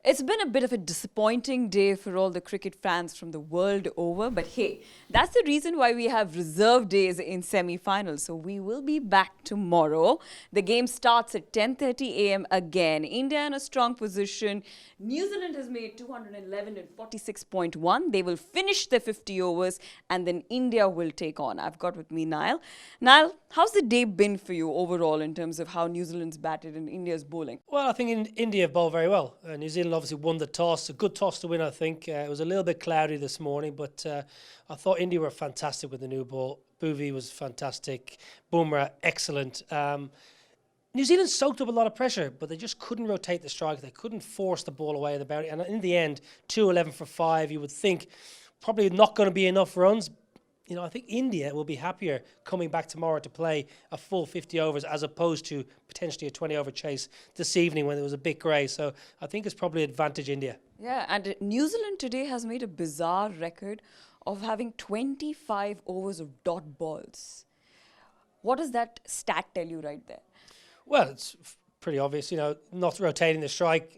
It's been a bit of a disappointing day for all the cricket fans from the world over. But hey, that's the reason why we have reserve days in semi-finals. So we will be back tomorrow. The game starts at 10:30 a.m. again. India in a strong position. New Zealand has made 211 and 46.1. They will finish their 50 overs and then India will take on. I've got with me Niall. Niall, how's the day been for you overall in terms of how New Zealand's batted and India's bowling? Well, I think India have bowled very well. New Zealand obviously won the toss. A good toss to win, I think. It was a little bit cloudy this morning, but I thought India were fantastic with the new ball. Bhuvi was fantastic. Bumrah, excellent. New Zealand soaked up a lot of pressure, but they just couldn't rotate the strike. They couldn't force the ball away of the boundary. And in the end, 211 for 5, you would think probably not going to be enough runs. You know, I think India will be happier coming back tomorrow to play a full 50 overs as opposed to potentially a 20-over chase this evening when it was a bit grey. So I think it's probably advantage India. Yeah, and New Zealand today has made a bizarre record of having 25 overs of dot balls. What does that stat tell you right there? Well, it's pretty obvious, not rotating the strike.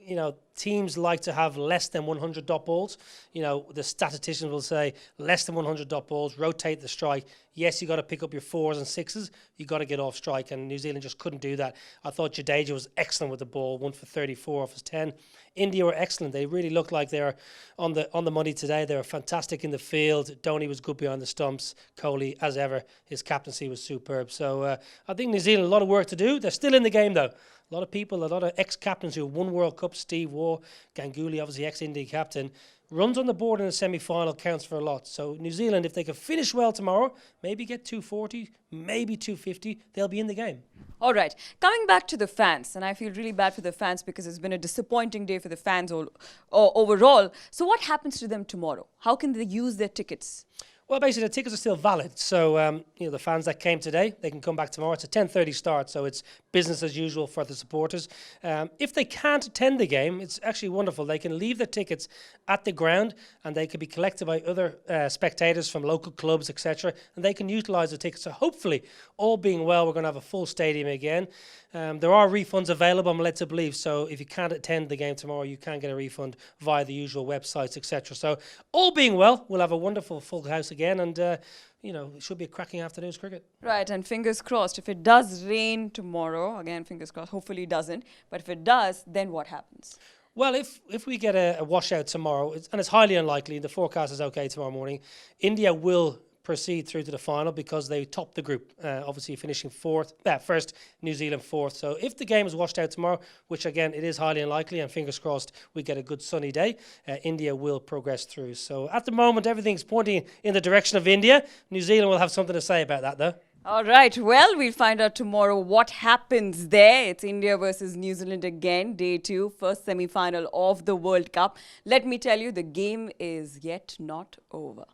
Teams like to have less than 100 dot balls. The statisticians will say less than 100 dot balls, rotate the strike. Yes, you got to pick up your 4s and 6s. You got to get off strike, and New Zealand just couldn't do that. I thought Jadeja was excellent with the ball, 1 for 34 off his 10. India were excellent. They really looked like they were on the money today. They were fantastic in the field. Dhoni was good behind the stumps. Kohli, as ever, his captaincy was superb. So I think New Zealand, a lot of work to do. They're still in the game, though. A lot of people, a lot of ex-captains who won World Cup, Steve Waugh, Ganguly, obviously ex-India captain, runs on the board in a semi-final counts for a lot. So New Zealand, if they can finish well tomorrow, maybe get 240, maybe 250, they'll be in the game. All right, coming back to the fans, and I feel really bad for the fans because it's been a disappointing day for the fans overall. So what happens to them tomorrow? How can they use their tickets? Well, basically, the tickets are still valid. So, the fans that came today, they can come back tomorrow. It's a 10:30 start, so it's business as usual for the supporters. If they can't attend the game, it's actually wonderful. They can leave their tickets at the ground, and they can be collected by other spectators from local clubs, etc. And they can utilise the tickets. So, hopefully, all being well, we're going to have a full stadium again. There are refunds available, I'm led to believe. So, if you can't attend the game tomorrow, you can get a refund via the usual websites, etc. So, all being well, we'll have a wonderful full house again. And, it should be a cracking afternoon's cricket. Right, and fingers crossed, if it does rain tomorrow, again, fingers crossed, hopefully it doesn't, but if it does, then what happens? Well, if we get a washout tomorrow, and it's highly unlikely, the forecast is okay tomorrow morning, India will proceed through to the final because they topped the group, obviously finishing first, New Zealand fourth. So if the game is washed out tomorrow, which again it is highly unlikely, and fingers crossed we get a good sunny day, India will progress through. So at the moment everything's pointing in the direction of India. New Zealand will have something to say about that though. All right, well, we'll find out tomorrow what happens there. It's India versus New Zealand again, day 2, first semi-final of the World Cup. Let me tell you, the game is yet not over.